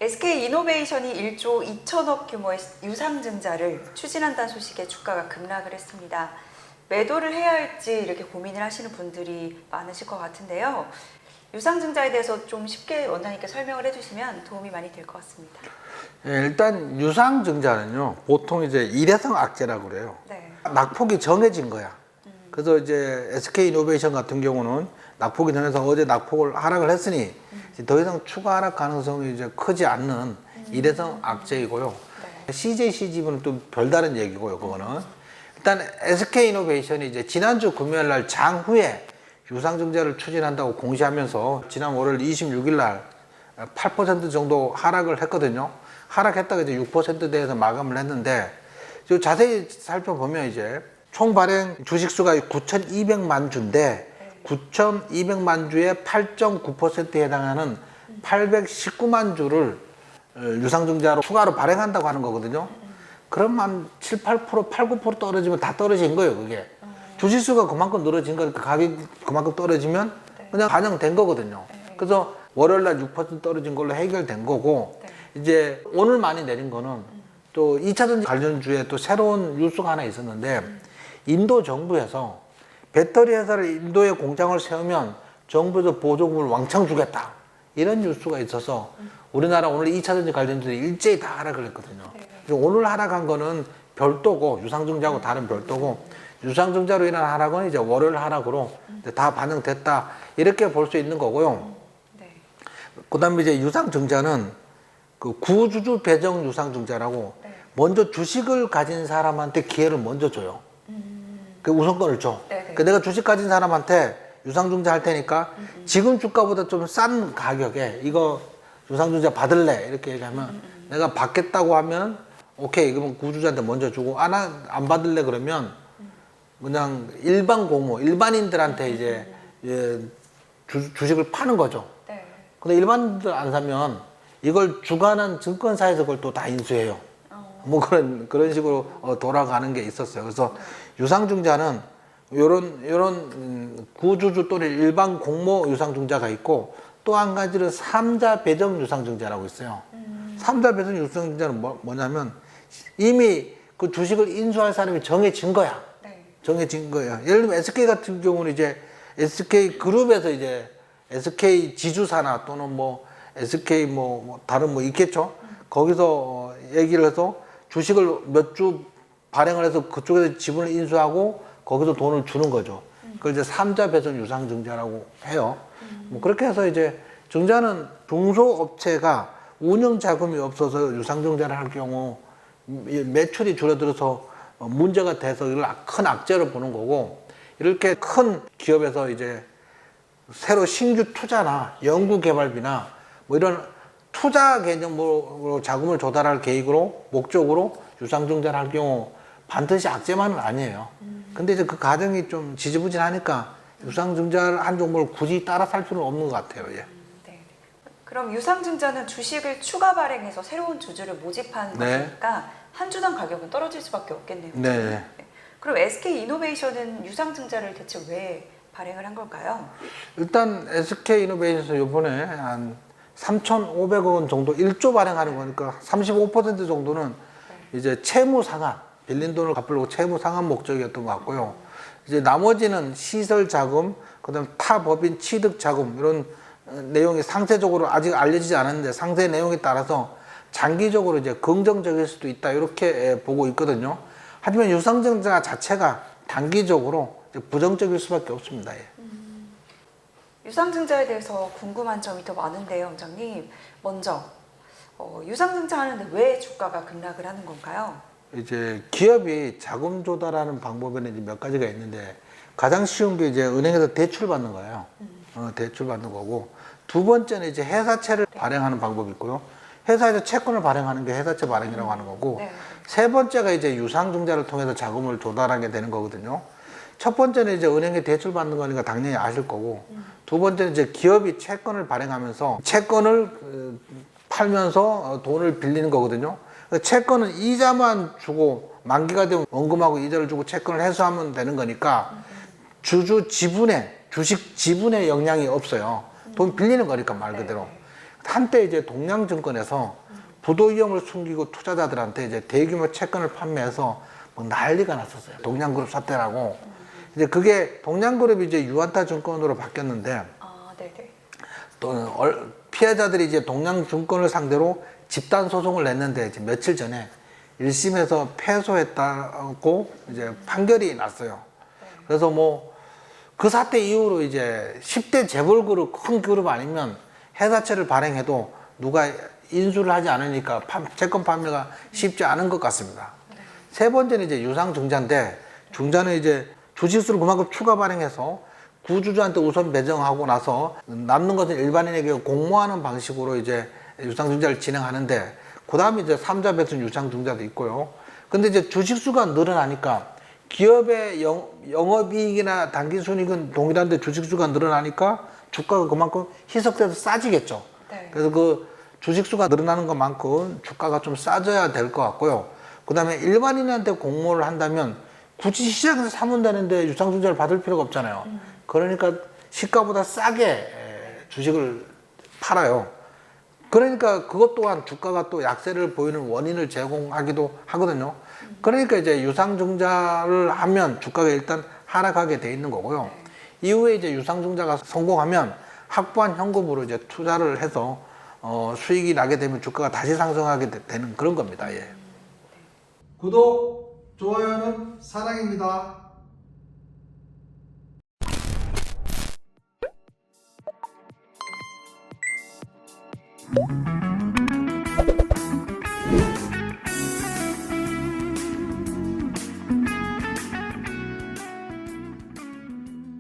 SK이노베이션이 1조 2천억 규모의 유상증자를 추진한다는 소식에 주가가 급락을 했습니다. 매도를 해야 할지 이렇게 고민을 하시는 분들이 많으실 것 같은데요. 유상증자에 대해서 좀 쉽게 원장님께 설명을 해주시면 도움이 많이 될 것 같습니다. 일단 유상증자는요, 보통 이제 일회성 악재라고 그래요. 네. 낙폭이 정해진 거야. 그래서 이제 SK이노베이션 같은 경우는 낙폭이 정해서 어제 낙폭을 하락을 했으니 이제 더 이상 추가 하락 가능성이 이제 크지 않는 일회성 악재이고요. 네. CJCGV는 또 별다른 얘기고요, 그거는. 일단 SK이노베이션이 이제 지난주 금요일 날 장후에 유상증자를 추진한다고 공시하면서 지난 월요일 26일 날 8% 정도 하락을 했거든요. 하락했다가 이제 6%대에서 마감을 했는데, 자세히 살펴보면 이제 총 발행 주식수가 9,200만 주인데 9,200만 주의 8.9%에 해당하는 819만 주를 유상증자로 추가로 발행한다고 하는 거거든요. 그럼 한 7, 8%, 8, 9% 떨어지면 다 떨어진 거예요, 그게. 주식수가 그만큼 늘어진 거니까 가격이 그만큼 떨어지면 그냥 반영된 거거든요. 그래서 월요일날 6% 떨어진 걸로 해결된 거고, 이제 오늘 많이 내린 거는 또 2차전지 관련주에 또 새로운 뉴스가 하나 있었는데, 인도 정부에서 배터리 회사를 인도에 공장을 세우면 정부에서 보조금을 왕창 주겠다, 이런 뉴스가 있어서 우리나라 오늘 2차전지 관련주들이 일제히 다 하락을 했거든요. 오늘 하락한 거는 별도고, 유상증자하고 다른 별도고, 유상증자로 인한 하락은 이제 월요일 하락으로 다 반영됐다, 이렇게 볼 수 있는 거고요. 그 다음에 이제 유상증자는 그 구주주 배정 유상증자라고 먼저 주식을 가진 사람한테 기회를 먼저 줘요. 그 우선권을 줘. 그 내가 주식 가진 사람한테 유상증자 할 테니까 지금 주가보다 좀 싼 가격에 이거 유상증자 받을래, 이렇게 얘기하면 내가 받겠다고 하면 오케이, 그러면 구주주한테 먼저 주고, 안 받을래 그러면 그냥 일반 공모, 일반인들한테 이제 주식을 파는 거죠. 근데 일반인들 안 사면 이걸 주관한 증권사에서 그걸 또 다 인수해요. 뭐 그런 식으로 돌아가는 게 있었어요. 그래서 유상증자는 요런 구주주 또는 일반 공모 유상증자가 있고, 또 한 가지는 삼자 배정 유상증자라고 있어요. 삼자 배정 유상증자는 뭐냐면 이미 그 주식을 인수할 사람이 정해진 거야. 정해진 거예요. 예를 들면 SK 같은 경우는 이제 SK 그룹에서 이제 SK 지주사나 또는 뭐 SK 다른 있겠죠. 거기서 얘기를 해서 주식을 몇 주 발행을 해서 그쪽에서 지분을 인수하고 거기서 돈을 주는 거죠. 그걸 이제 삼자 배정 유상증자라고 해요. 그렇게 해서 이제 증자는 중소업체가 운영 자금이 없어서 유상증자를 할 경우 매출이 줄어들어서 문제가 돼서 이걸 큰 악재로 보는 거고, 이렇게 큰 기업에서 이제 새로 신규 투자나 연구개발비나 이런 투자 개념으로 자금을 조달할 계획으로 목적으로 유상증자를 할 경우 반드시 악재만은 아니에요. 근데 이제 그 과정이 좀 지지부진하니까 유상증자를 한 종목을 굳이 따라 살 필요는 없는 것 같아요. 예. 그럼 유상증자는 주식을 추가 발행해서 새로운 주주를 모집하는 거니까 한 주당 가격은 떨어질 수밖에 없겠네요. 그럼 SK이노베이션은 유상증자를 대체 왜 발행을 한 걸까요? 일단 SK이노베이션에서 이번에 한 3,500억 원 정도 1조 발행하는 거니까 35% 정도는 이제 채무 상환, 빌린 돈을 갚으려고 채무 상환 목적이었던 것 같고요. 이제 나머지는 시설 자금, 그다음 타 법인 취득 자금, 이런 내용이 상세적으로 아직 알려지지 않았는데 상세 내용에 따라서 장기적으로 이제 긍정적일 수도 있다, 이렇게 보고 있거든요. 하지만 유상증자 자체가 단기적으로 부정적일 수밖에 없습니다. 유상증자에 대해서 궁금한 점이 더 많은데요, 원장님. 먼저 유상증자 하는데 왜 주가가 급락을 하는 건가요? 이제 기업이 자금 조달하는 방법에는 이제 몇 가지가 있는데, 가장 쉬운 게 이제 은행에서 대출 받는 거예요. 대출 받는 거고, 두 번째는 이제 회사채를 발행하는 방법이 있고요. 회사에서 채권을 발행하는 게 회사채 발행이라고 하는 거고, 세 번째가 이제 유상증자를 통해서 자금을 조달하게 되는 거거든요. 첫 번째는 이제 은행에 대출 받는 거니까 당연히 아실 거고, 두 번째는 이제 기업이 채권을 발행하면서 채권을 팔면서 돈을 빌리는 거거든요. 채권은 이자만 주고 만기가 되면 원금하고 이자를 주고 채권을 회수하면 되는 거니까 주주 지분에, 주식 지분에 영향이 없어요. 돈 빌리는 거니까 말 그대로. 한때 이제 동양증권에서 부도 위험을 숨기고 투자자들한테 이제 대규모 채권을 판매해서 뭐 난리가 났었어요. 동양그룹 사태라고. 이제 그게 동양그룹이 이제 유안타 증권으로 바뀌었는데 네네. 또 피해자들이 이제 동양증권을 상대로 집단 소송을 냈는데 이제 며칠 전에 1심에서 패소했다고 이제 판결이 났어요. 그래서 뭐 그 사태 이후로 이제 10대 재벌그룹 큰 그룹 아니면 해사채를 발행해도 누가 인수를 하지 않으니까 채권 판매가 쉽지 않은 것 같습니다. 세 번째는 이제 유상증자인데 중자는 이제 주식수를 그만큼 추가 발행해서 구주주한테 우선 배정하고 나서 남는 것은 일반인에게 공모하는 방식으로 이제 유상증자를 진행하는데 그 다음에 이제 3자 배선 유상증자도 있고요. 근데 이제 주식수가 늘어나니까 기업의 영업이익이나 당기순이익은 동일한데 주식수가 늘어나니까 주가가 그만큼 희석돼서 싸지겠죠. 네. 그래서 그 주식수가 늘어나는 것만큼 주가가 좀 싸져야 될 것 같고요. 그 다음에 일반인한테 공모를 한다면 굳이 시장에서 사면 되는데 유상증자를 받을 필요가 없잖아요. 그러니까 시가보다 싸게 주식을 팔아요. 그러니까 그것 또한 주가가 또 약세를 보이는 원인을 제공하기도 하거든요. 그러니까 이제 유상증자를 하면 주가가 일단 하락하게 돼 있는 거고요. 이후에 이제 유상증자가 성공하면 확보한 현금으로 이제 투자를 해서 수익이 나게 되면 주가가 다시 상승하게 되는 그런 겁니다. 예. 구독, 좋아요는 사랑입니다.